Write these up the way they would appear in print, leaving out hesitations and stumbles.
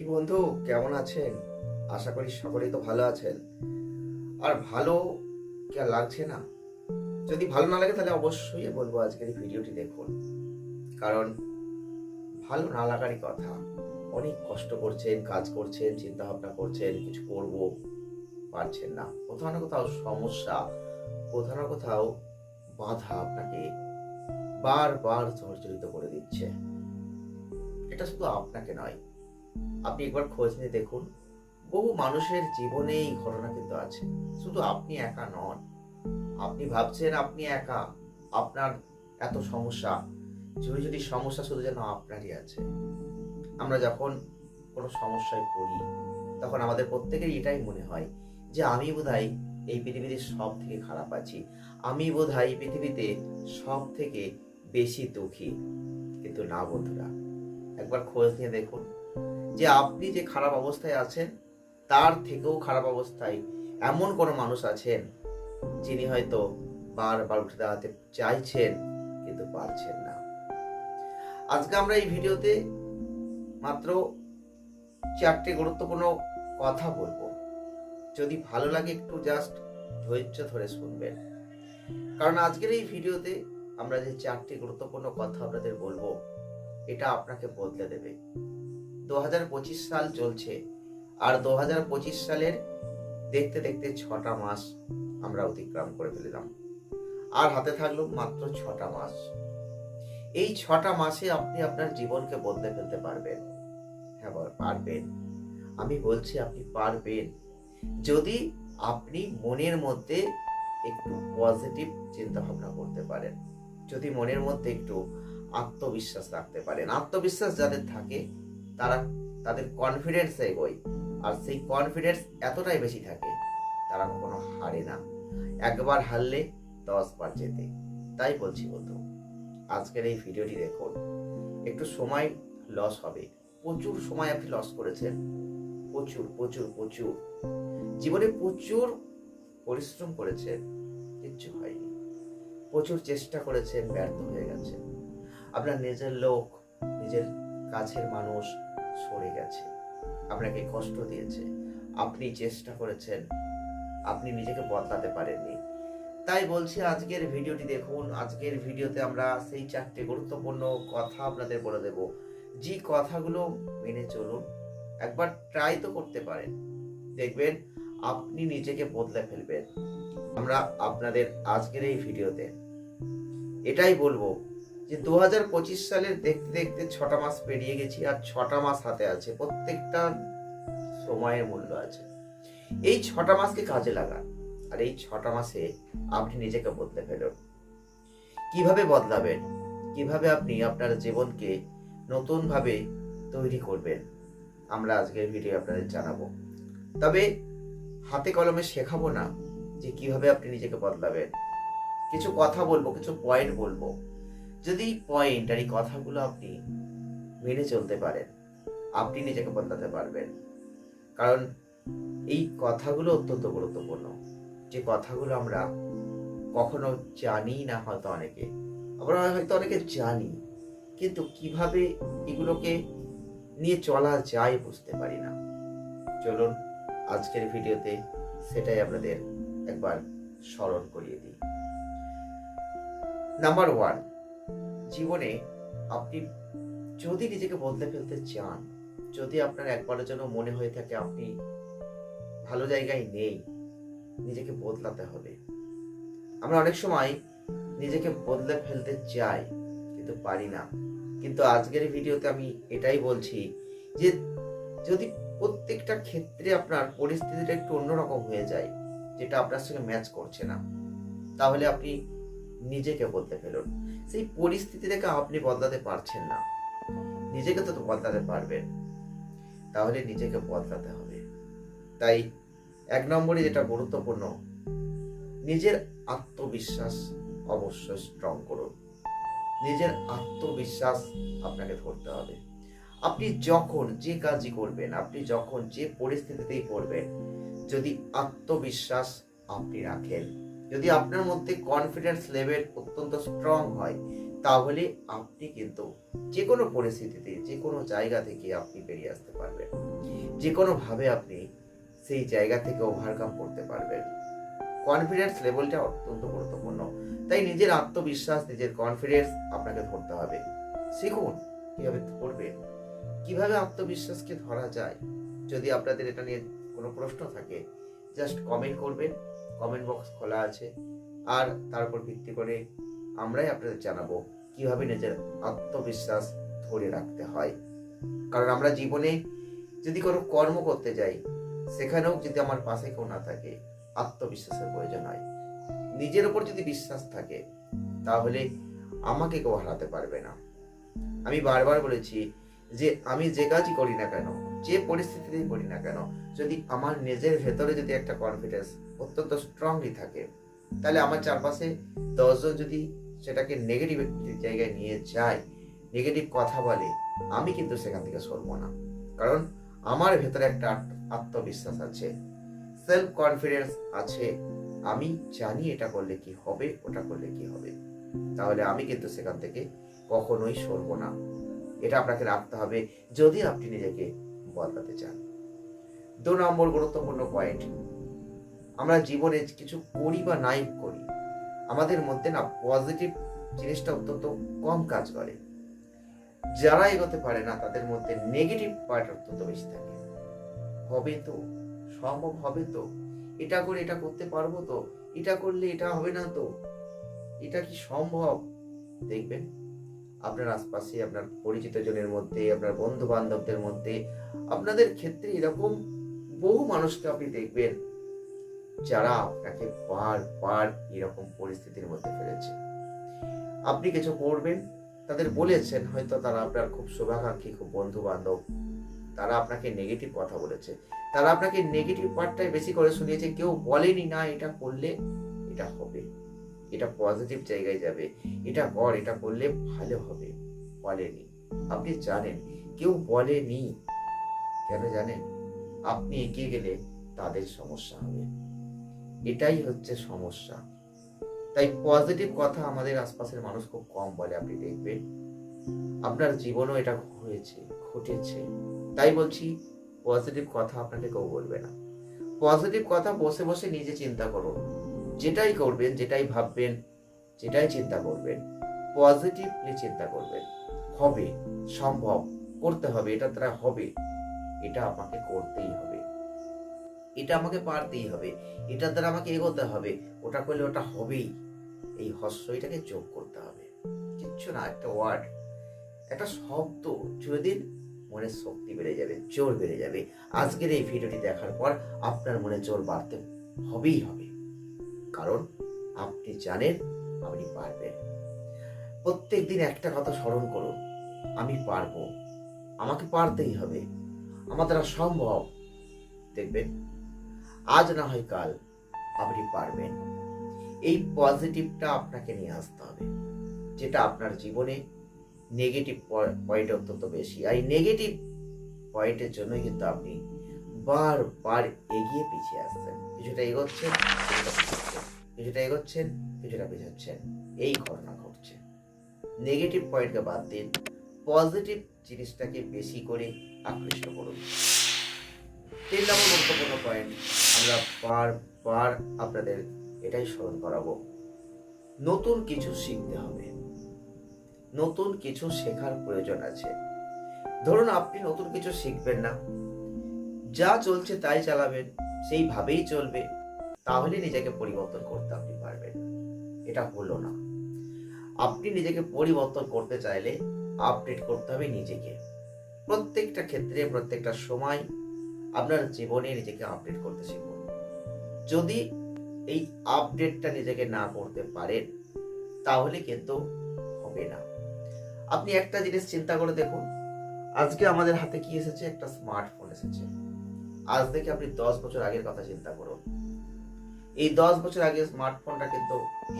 কি বন্ধু, কেমন আছেন? আশা করি সকলেই তো ভালো আছেন। আর ভালো কি আর লাগছে না? যদি ভালো না লাগে তাহলে অবশ্যই বলবো আজকের এই ভিডিওটি দেখুন। কারণ ভালো না লাগারই কথা। অনেক কষ্ট করছেন, কাজ করছেন, চিন্তা ভাবনা করছেন, কিছু করব পারছেন না। কোথাও না কোথাও সমস্যা, কোথাও না কোথাও বাধা আপনাকে বারবার জর্জরিত করে দিচ্ছে। এটা শুধু আপনাকে নয়, আপনি একবার খোঁজ নিয়ে দেখুন, বহু মানুষের জীবনে এই ঘটনা কিন্তু আছে। শুধু আপনি একা নন। আপনি ভাবছেন আপনি একা, আপনার এত সমস্যা, ঝুড়ি ঝুড়ি সমস্যা শুধু যেন আপনারই আছে। আমরা যখন কোনো সমস্যায় পড়ি তখন আমাদের প্রত্যেকেরই এটাই মনে হয় যে আমি বোধহয় এই পৃথিবীতে সব থেকে খারাপ আছি, আমি বোধহয় এই পৃথিবীতে সব থেকে বেশি দুঃখী। কিন্তু না বন্ধুরা, একবার খোঁজ নিয়ে দেখুন যে আপনি যে খারাপ অবস্থায় আছেন তার থেকেও খারাপ অবস্থায় এমন কোনো মানুষ আছেন যিনি হয়তো বারবার উঠে দাঁড়াতে চাইছেন কিন্তু পারছেন না। আজকে আমরা এই ভিডিওতে মাত্র 4টে গুরুত্বপূর্ণ কথা বলবো। যদি ভালো লাগে একটু জাস্ট ধৈর্য ধরে শুনবেন, কারণ আজকের এই ভিডিওতে আমরা যে 4টে গুরুত্বপূর্ণ কথা আপনাদের বলবো এটা আপনাকে বদলে দেবে। 2025 সাল চলছে, আর 2025 সালের দেখতে দেখতে 6টা মাস আমরা অতিক্রম করে ফেললাম, আর হাতে থাকলো মাত্র 6টা মাস। এই 6টা মাসে আপনি আপনার জীবনকে বদলে ফেলতে পারবেন। হ্যাঁ, পারবেন। আমি বলছি আপনি পারবেন, যদি আপনি মনের মধ্যে একটু পজিটিভ চিন্তা ভাবনা করতে পারেন, যদি মনের মধ্যে একটু আত্মবিশ্বাস রাখতে পারেন। আত্মবিশ্বাস যাদের থাকে তারা তাদের কনফিডেন্স এগোয়, আর সেই কনফিডেন্স এতটাই বেশি থাকে তারা কখনো হারে না। একবার হারলে 10 বার জেতে। তাই বলছি বন্ধু, আজকের এই ভিডিওটি দেখুন। একটু সময় লস হবে, প্রচুর সময় আপনি লস করেছেন, প্রচুর প্রচুর প্রচুর জীবনে প্রচুর পরিশ্রম করেছেন, কিচ্ছু হয়নি। প্রচুর চেষ্টা করেছেন, ব্যর্থ হয়ে গেছেন। আপনার নিজের লোক, নিজের কাছের মানুষ সরে গেছে, আপনাকে কষ্ট দিয়েছে। আপনি চেষ্টা করেছেন, আপনি নিজেকে বদলাতে পারেননি। তাই বলছি আজকের ভিডিওটি দেখুন। আজকের ভিডিওতে আমরা সেই 4টে গুরুত্বপূর্ণ কথা আপনাদের বলে দেব, যে কথাগুলো মেনে চলুন। একবার ট্রাই তো করতে পারেন, দেখবেন আপনি নিজেকে বদলে ফেলবেন। আমরা আপনাদের আজকের এই ভিডিওতে এটাই বলবো যে 2025 সালের দেখতে দেখতে 6টা মাস পেরিয়ে গেছি, আর 6টা মাস হাতে আছে। প্রত্যেকটা সময়ের মূল্য আছে। এই 6টা মাসকে কাজে লাগান, আর এই 6টা মাসে আপনি নিজেকে বদলে ফেলুন। কিভাবে বদলাবেন, কিভাবে আপনি আপনার জীবনকে নতুন ভাবে তৈরি করবেন, আমরা আজকের ভিডিও আপনাদের জানাবো। তবে হাতে কলমে শেখাবো না যে কিভাবে আপনি নিজেকে বদলাবেন। কিছু কথা বলবো, কিছু পয়েন্ট বলবো। যদি পয়েন্ট আর এই কথাগুলো আপনি মেনে চলতে পারেন, আপনি নিজেকে বদলাতে পারবেন। কারণ এই কথাগুলো অত্যন্ত গুরুত্বপূর্ণ, যে কথাগুলো আমরা কখনো জানি না, হয়তো অনেকে, আমরা হয়তো অনেকে জানি, কিন্তু কিভাবে এগুলোকে নিয়ে চলা যায় বুঝতে পারি না। চলুন আজকের ভিডিওতে সেটাই আপনাদের একবার স্মরণ করিয়ে দিই। নাম্বার 1, জীবনে আপনি যদি নিজেকে বদলে ফেলতে চান, যদি আপনার একবারের জন্য মনে হয়ে থাকে আপনি ভালো জায়গায় নেই, নিজেকে বদলাতে হবে। আমরা অনেক সময় নিজেকে বদলে ফেলতে চাই কিন্তু পারি না। কিন্তু আজকের ভিডিওতে আমি এটাই বলছি যে যদি প্রত্যেকটা ক্ষেত্রে আপনার পরিস্থিতিটা একটু অন্যরকম হয়ে যায়, যেটা আপনার সঙ্গে ম্যাচ করছে না, তাহলে আপনি নিজেকে বদলে ফেলুন। সেই পরিস্থিতি থেকে আপনি বদলাতে পারছেন না, নিজেকে তো বদলাতে পারবেন, তাহলে নিজেকে বদলাতে হবে। তাই 1 নম্বরে যেটা গুরুত্বপূর্ণ, নিজের আত্মবিশ্বাস অবশ্যই স্ট্রং করুন। নিজের আত্মবিশ্বাস আপনাকে ধরতে হবে। আপনি যখন যে কাজই করবেন, আপনি যখন যে পরিস্থিতিতেই পড়বেন, যদি আত্মবিশ্বাস আপনি রাখেন, যদি আপনার মধ্যে কনফিডেন্স লেভেল অত্যন্ত স্ট্রং হয়, তাহলে আপনি কিন্তু যে কোনো পরিস্থিতিতে, যে কোনো জায়গা থেকে আপনি বেরিয়ে আসতে পারবেন। যে কোনোভাবে আপনি সেই জায়গা থেকে ওভারকাম করতে পারবেন। কনফিডেন্স লেভেলটা অত্যন্ত গুরুত্বপূর্ণ। তাই নিজের আত্মবিশ্বাস, নিজের কনফিডেন্স আপনাকে ধরতে হবে। শিখুন কিভাবে ধরবেন, কিভাবে আত্মবিশ্বাসকে ধরা যায়। যদি আপনাদের এটা নিয়ে কোনো প্রশ্ন থাকে, জাস্ট কমেন্ট করবেন, কমেন্ট বক্স খোলা আছে। আর তার উপর ভিত্তি করে আমরাই আপনাদের জানাবো কিভাবে নিজের আত্মবিশ্বাস ধরে রাখতে হয়। কারণ আমরা জীবনে যদি কোনো কর্ম করতে যাই, সেখানেও যদি আমার পাশে কেউ না থাকে, আত্মবিশ্বাসের প্রয়োজন হয়। নিজের উপর যদি বিশ্বাস থাকে, তাহলে আমাকে কেউ হারাতে পারবে না। আমি বারবার বলেছি যে আমি যে কাজই করি না কেন, যে পরিস্থিতিতেই করি না কেন, যদি আমার নিজের ভেতরে যদি একটা কনফিডেন্স অত্যন্ত স্ট্রংলি থাকে, তাহলে আমার চারপাশে 10 জন যদি সেটাকে নেগেটিভ জায়গায় নিয়ে যায়, নেগেটিভ কথা বলে, আমি কিন্তু সেখান থেকে সরবো না। কারণ আমার ভেতরে একটা আত্মবিশ্বাস আছে, সেলফ কনফিডেন্স আছে। আমি জানি এটা করলে কি হবে, ওটা করলে কি হবে। তাহলে আমি কিন্তু সেখান থেকে কখনোই সরবো না। এটা আপনাকে রাখতে হবে যদি আপনি নিজেকে বদলাতে চান। 2 নম্বর গুরুত্বপূর্ণ পয়েন্ট, আমরা জীবনে কিছু করি বা নাই করি, আমাদের মধ্যে না পজিটিভ জিনিসটা অত্যন্ত কম কাজ করে। যারা এগোতে পারে না, তাদের মধ্যে নেগেটিভ পার্ট অত্যন্ত বেশি থাকে। হবে তো, সম্ভব হবে তো, এটা করে এটা করতে পারবো তো, এটা করলে এটা হবে না তো, এটা কি সম্ভব? দেখবেন আপনার আশপাশে, আপনার পরিচিত জনের মধ্যে, আপনার বন্ধু বান্ধবদের মধ্যে, আপনাদের ক্ষেত্রে এরকম বহু মানুষকে আপনি দেখবেন যারা আপনাকে বারবার এরকম পরিস্থিতির মধ্যে ফেলেছে। আপনি কিছু করবেন, তাদের বলেছেন, হয়তো তারা আপনার খুব শুভাকাঙ্ক্ষী, খুব বন্ধু বান্ধব, তারা আপনাকে নেগেটিভ কথা বলেছে, তারা আপনাকে নেগেটিভ পার্টটাই বেশি করে শুনিয়েছে। কেউ বলেনি না এটা করলে এটা হবে, এটা পজিটিভ জায়গায় যাবে, এটা কর, এটা করলে ভালো হবে, বলেনি। আপনি জানেন কেউ বলেনি, কেন জানেন? আপনি এগিয়ে গেলে তাদের সমস্যা হবে, এটাই হচ্ছে সমস্যা। তাই পজিটিভ কথা আমাদের আশপাশের মানুষ খুব কম বলে। আপনি দেখবেন আপনার জীবনেও এটা হয়েছে, ঘটেছে। তাই বলছি পজিটিভ কথা আপনাকে কেউ বলবে না। পজিটিভ কথা বসে বসে নিজে চিন্তা করুন। যেটাই করবেন, যেটাই ভাববেন, যেটাই চিন্তা করবেন, পজিটিভলি চিন্তা করবেন। হবে, সম্ভব, করতে হবে, এটা দ্বারা হবে, এটা আমাকে করতেই হবে, এটা আমাকে পারতেই হবে, এটার দ্বারা আমাকে এগোতে হবে, ওটা করলে ওটা হবেই। এই এটাকে যোগ করতে হবে, কিচ্ছু না, একটা ওয়ার্ড, একটা শব্দ জুড়ে দিন, মনের শক্তি বেড়ে যাবে, জোর বেড়ে যাবে। আজকের এই ভিডিওটি দেখার পর আপনার মনে জোর বাড়তে হবেই হবে, কারণ আপনি জানেন আপনি পারবেন। প্রত্যেক দিন একটা কথা স্মরণ করুন, আমি পারবো, আমাকে পারতেই হবে, আমার দ্বারা সম্ভব। দেখবেন আজ না হয় কাল আপনি পারবেন। এই পজিটিভটা আপনাকে নিয়ে আসতে হবে, যেটা আপনার জীবনে নেগেটিভ পয়েন্ট অত্যন্ত বেশি। আর এই নেগেটিভ পয়েন্টের জন্যই কিন্তু আপনি বারবার এগিয়ে পিছিয়ে আসছেন, কিছুটা এগোচ্ছেন, কিছুটা পিছাচ্ছেন, কিছুটা এগোচ্ছেন, কিছুটা পিছাচ্ছেন, এই ঘটনা ঘটছে। নেগেটিভ পয়েন্টকে বাদ দিন, পজিটিভ জিনিসটাকে বেশি করে আকৃষ্ট করুন। 3 নম্বর গুরুত্বপূর্ণ পয়েন্ট, আমরা বারবার আপনাদের এটাই স্মরণ করাবো, নতুন কিছু শিখতে হবে, নতুন কিছু শেখার প্রয়োজন আছে। ধরুন আপনি নতুন কিছু শিখবেন না, যা চলছে তাই চালাবেন, সেইভাবেই চলবে, তাহলে নিজেকে পরিবর্তন করতে আপনি পারবেন। এটা হলো না। আপনি নিজেকে পরিবর্তন করতে চাইলে আপডেট করতে হবে নিজেকে। প্রত্যেকটা ক্ষেত্রে, প্রত্যেকটা সময় আপনার জীবনে নিজেকে আপডেট করতে শিখুন। যদি এই আপডেটটা নিজেকে না করতে পারেন, তাহলে কিন্তু হবে না। আপনি একটা জিনিস চিন্তা করে দেখুন, আজকে আমাদের হাতে কি এসেছে? একটা স্মার্টফোন এসেছে। আজ থেকে আপনি 10 বছর আগের কথা চিন্তা করুন। এই 10 বছর আগে স্মার্টফোনটা কিন্তু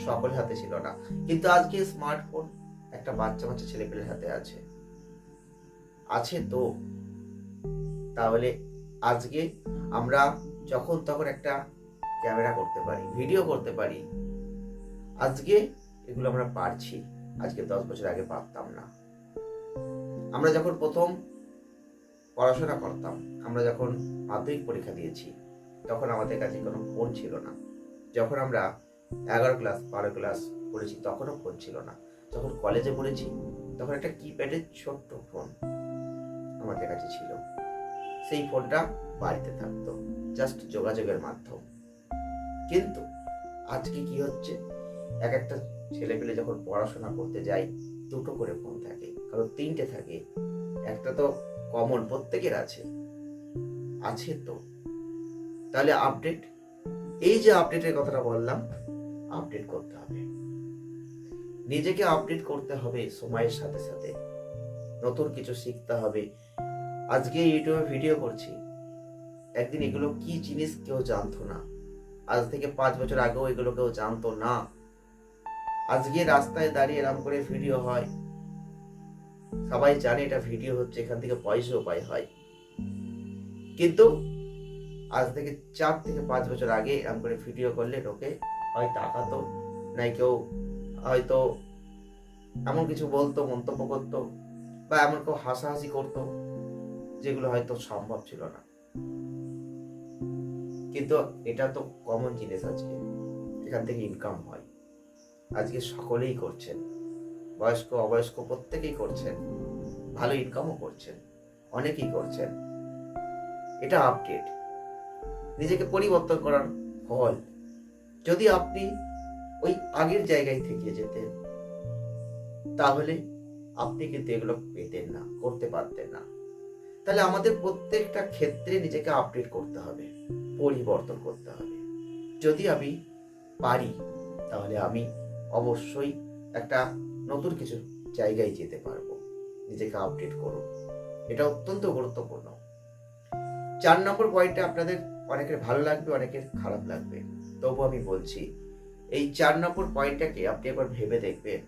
সকলের হাতে ছিল না, কিন্তু আজকে স্মার্টফোন একটা বাচ্চা বাচ্চা ছেলেপেলের হাতে আছে। আছে তো, তাহলে আজকে আমরা যখন তখন একটা ক্যামেরা করতে পারি, ভিডিও করতে পারি, আজকে এগুলো আমরা পারছি, আজকে 10 বছর আগে পারতাম না। আমরা যখন প্রথম পড়াশোনা করতাম, আমরা যখন মাধ্যমিক পরীক্ষা দিয়েছি তখন আমাদের কাছে কোনো ফোন ছিল না। যখন আমরা 11 ক্লাস 12 ক্লাস পড়েছি তখনও ফোন ছিল না। যখন কলেজে পড়েছি তখন একটা কিপ্যাডের ছোট্ট ফোন আমাদের কাছে ছিল। সেই ফোনটা বাড়িতে থাকতো, জাস্ট যোগাযোগের মাধ্যম। কিন্তু আজকে কি হচ্ছে, এক একটা ছেলে পেলে যখন পড়াশোনা করতে যায় দুটো করে ফোন থাকে, কারো তিনটে থাকে। একটা তো কমন প্রত্যেকের আছে তো। তাহলে আপডেট, এই যে আপডেটের কথাটা বললাম, আপডেট করতে হবে, নিজেকে আপডেট করতে হবে সময়ের সাথে সাথে। নতুন কিছু শিখতে হবে। আজকে ইউটিউবে ভিডিও করছি, একদিন এগুলো কি জিনিস কেউ জানতো না। আজ থেকে 5 বছর আগেও এগুলো কেউ জানতো না। আজকে রাস্তায় দাঁড়িয়ে এরকম করে ভিডিও হয়, সবাই জানে এটা ভিডিও হচ্ছে, এখান থেকে পয়সা উপায় হয়। কিন্তু আজ থেকে 4 থেকে 5 বছর আগে এরকম করে ভিডিও করলে লোকে হয় তাকাতো, নাই কেউ হয়তো এমন কিছু বলতো, মন্তব্য করতো, বা এমন কেউ হাসাহাসি করতো, যেগুলো হয়তো সম্ভব ছিল না। কিন্তু এটা তো কমন জিনিস, আজকে এখান থেকে ইনকাম হয়। আজকে সকলেই করছেন, বয়স্ক অবয়স্ক প্রত্যেকেই করছেন, ভালো ইনকামও করছেন, অনেকেই করছেন। এটা আপডেট, নিজেকে পরিবর্তন করার ফল। যদি আপনি ওই আগের জায়গায় থেকে যেতেন তাহলে আপনি কিন্তু এগুলো পেতেন না, করতে পারতেন না। তাহলে আমাদের প্রত্যেকটা ক্ষেত্রে নিজেকে আপডেট করতে হবে, পরিবর্তন করতে হবে। যদি আমি পারি তাহলে আমি অবশ্যই একটা নতুন কিছু জায়গায় যেতে পারবো। নিজেকে আপডেট করুন, এটা অত্যন্ত গুরুত্বপূর্ণ। 4 নম্বর পয়েন্টে আপনাদের অনেকের ভালো লাগবে, অনেকের খারাপ লাগবে, তবু আমি বলছি এই 4 নম্বর পয়েন্টটাকে আপনি একবার ভেবে দেখবেন,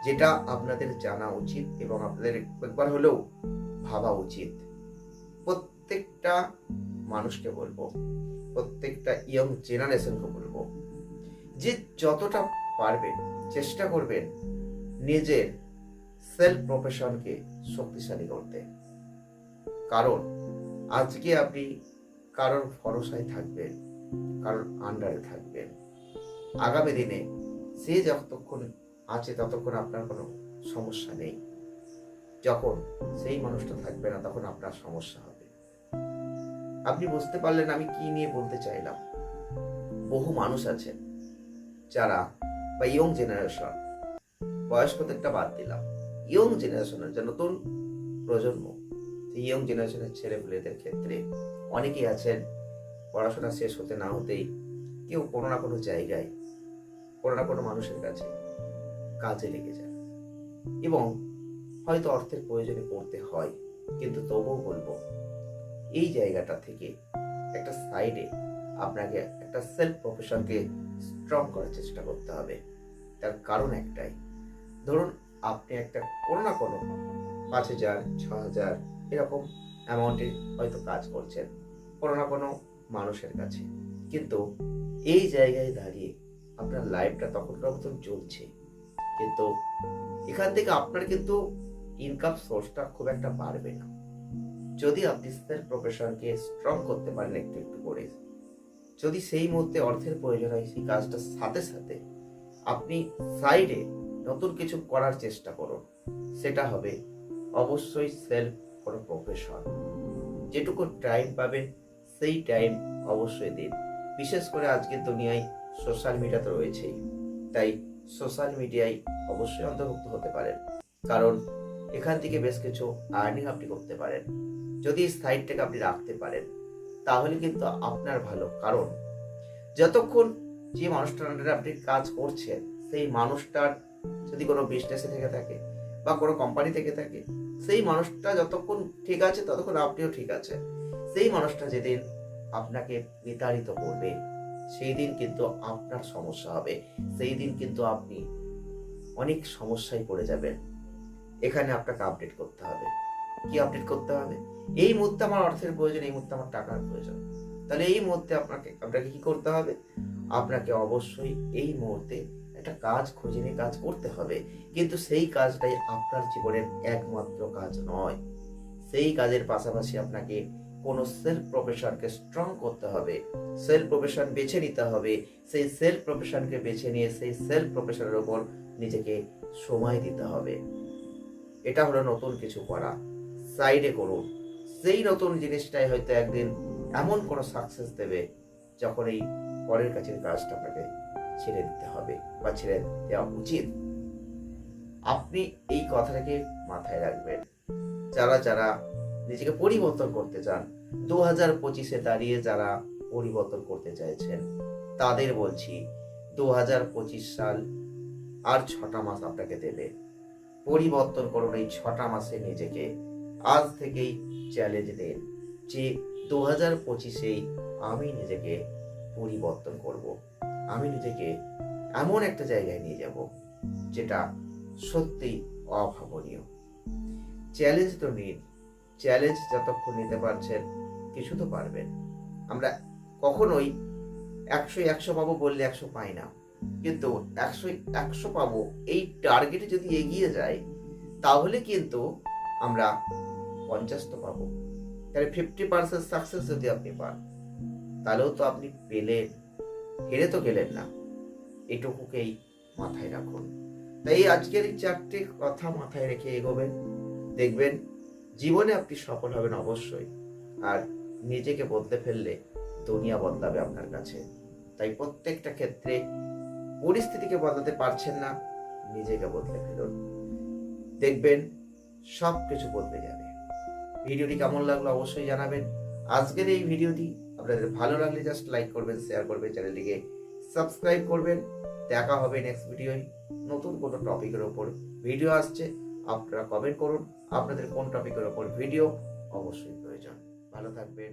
যেটা আপনাদের জানা উচিত এবং আপনাদের একবার হলেও ভাবা উচিত। প্রত্যেকটা মানুষকে বলবো, প্রত্যেকটা ইয়ং জেনারেশনকে বলবো, যে যতটা পারবেন চেষ্টা করবেন নিজের সেলফ প্রফেশনকে শক্তিশালী করতে। কারণ আজকে আপনি কারোর ভরসায় থাকবেন, কারোর আন্ডারে থাকবেন, আগামী দিনে সে যতক্ষণ আছে ততক্ষণ আপনার কোনো সমস্যা নেই। যখন সেই মানুষটা থাকবে না তখন আপনার সমস্যা হবে। আপনি বুঝতে পারলেন আমি কি নিয়ে বলতে চাইলাম? বহু মানুষ আছেন যারা, বা ইয়ং জেনারেশন, বয়স্কদেরটা বাদ দিলাম, ইয়ং জেনারেশনের যে নতুন প্রজন্ম, ইয়ং জেনারেশনের ছেলেপুলেদের ক্ষেত্রে অনেকেই আছেন পড়াশোনা শেষ হতে না হতেই কেউ কোনো না কোনো জায়গায়, কোনো না কোনো মানুষের কাছে কাজে লেগে যায়, এবং হয়তো অর্থের প্রয়োজনে পড়তে হয়। কিন্তু তবুও বলবো এই জায়গাটা থেকে একটা সাইডে আপনাকে একটা সেলফ প্রফেশনকে স্ট্রং করার চেষ্টা করতে হবে। তার কারণ একটাই, ধরুন আপনি একটা কোনো না কোনো 5,000 6,000 এরকম অ্যামাউন্টে হয়তো কাজ করছেন কোনো না কোনো মানুষের কাছে, কিন্তু এই জায়গায় দাঁড়িয়ে আপনার লাইফটা তখনকার মতন চলছে, কিন্তু এখান থেকে আপনার কিন্তু ইনকাম সোর্সটা খুব একটা বাড়বে না। যদি আপনি সেলফ প্রফেশনকে স্ট্রং করতে পারেন একটু একটু করে, যদি সেই মুহূর্তে অর্থের প্রয়োজন হয় সেই কাজটার সাথে সাথে আপনি সাইডে নতুন কিছু করার চেষ্টা করুন, সেটা হবে অবশ্যই সেলফ কোনো প্রফেশন। যেটুকু টাইম পাবেন সেই টাইম অবশ্যই দিন। বিশেষ করে আজকের দুনিয়ায় সোশ্যাল মিডিয়া তো রয়েছেই, তাই সোশ্যাল মিডিয়ায় অবশ্যই অন্তর্ভুক্ত হতে পারেন, কারণ এখান থেকে বেশ কিছু আর্নিং আপনি করতে পারেন। যদি সাইডটাকে আপনি রাখতে পারেন তাহলে কিন্তু আপনার ভালো। কারণ যতক্ষণ যে মানুষটার আন্ডারে আপনি কাজ করছেন সেই মানুষটার যদি কোনো বিজনেসে থেকে থাকে বা কোনো কোম্পানি থেকে থাকে, সেই মানুষটা যতক্ষণ ঠিক আছে ততক্ষণ আপনিও ঠিক আছেন। সেই মানুষটা যেদিন আপনাকে বিতাড়িত করবে সেই দিন কিন্তু আপনার সমস্যা হবে, সেই দিন কিন্তু আপনি অনেক সমস্যায় পড়ে যাবেন। এখানে আপনাকে আপডেট করতে হবে। কি আপডেট করতে হবে? এই মুহূর্তে আমার অর্থের প্রয়োজন, এই মুহূর্তে আমার টাকার প্রয়োজন, তাহলে এই মুহূর্তে আপনাকে কি করতে হবে? আপনাকে অবশ্যই এই মুহূর্তে একটা কাজ খুঁজে নিয়ে কাজ করতে হবে, কিন্তু সেই কাজটাই আপনার জীবনের একমাত্র কাজ নয়। সেই কাজের পাশাপাশি আপনাকে কোনো সেলফ প্রফেশনকে স্ট্রং করতে হবে, সেলফ প্রফেশন বেছে নিতে হবে। সেই সেলফ প্রফেশনকে বেছে নিয়ে সেই সেলফ প্রফেশনের ওপর নিজেকে সময় দিতে হবে। এটা হলো নতুন কিছু করা, সাইডে করুন। সেই নতুন জিনিসটাই হয়তো একদিন এমন কোনো সাকসেস দেবে যখন এই পরের কাছের কাজটা আপনাকে ছেড়ে দিতে হবে বা ছেড়ে দেওয়া উচিত। আপনি এই কথাটাকে মাথায় রাখবেন। যারা যারা নিজেকে পরিবর্তন করতে চান, 2025-এ দাঁড়িয়ে যারা পরিবর্তন করতে চাইছেন, তাদের বলছি 2025 সাল আর 6টা মাস আপনাকে দেবে। পরিবর্তন করুন এই 6টা মাসে নিজেকে। আজ থেকেই চ্যালেঞ্জ দিন যে 2025-এই আমি নিজেকে পরিবর্তন করব, আমি নিজেকে এমন একটা জায়গায় নিয়ে যাব যেটা সত্যি অভাবনীয়। চ্যালেঞ্জ তো নিন, চ্যালেঞ্জ যতক্ষণ নিতে পারছেন কিছু তো পারবেন। আমরা কখনোই 100 পাবো বললে 100 পাই না, কিন্তু 100 পাবো এই টার্গেটে যদি এগিয়ে যাই তাহলে কিন্তু আমরা 50 তো পাবো। তাহলে 50% সাকসেস যদি আপনি পান তাহলেও তো আপনি পেলেন, হেরে তো গেলেন না। এটুকুকেই মাথায় রাখুন। তাই আজকের এই 4টে কথা মাথায় রেখে এগোবেন, দেখবেন জীবনে আপনি সফল হবেন অবশ্যই। আর নিজেকে বদলে ফেললে দুনিয়া বদলাবে আপনার কাছে। তাই প্রত্যেকটা ক্ষেত্রে পরিস্থিতিকে বদলাতে পারছেন না, নিজেকে বদলে ফেলুন, দেখবেন সব কিছু বদলে যাবে। ভিডিওটি কেমন লাগলো অবশ্যই জানাবেন। আজকের এই ভিডিওটি আপনাদের ভালো লাগলে জাস্ট লাইক করবেন, শেয়ার করবেন, চ্যানেলটিকে সাবস্ক্রাইব করবেন। দেখা হবে নেক্সট ভিডিওয়। নতুন কোনো টপিকের ওপর ভিডিও আসছে, আপনারা কমেন্ট করুন আপনাদের কোন টপিকের ওপর ভিডিও অবশ্যই প্রয়োজন। ভালো থাকবেন।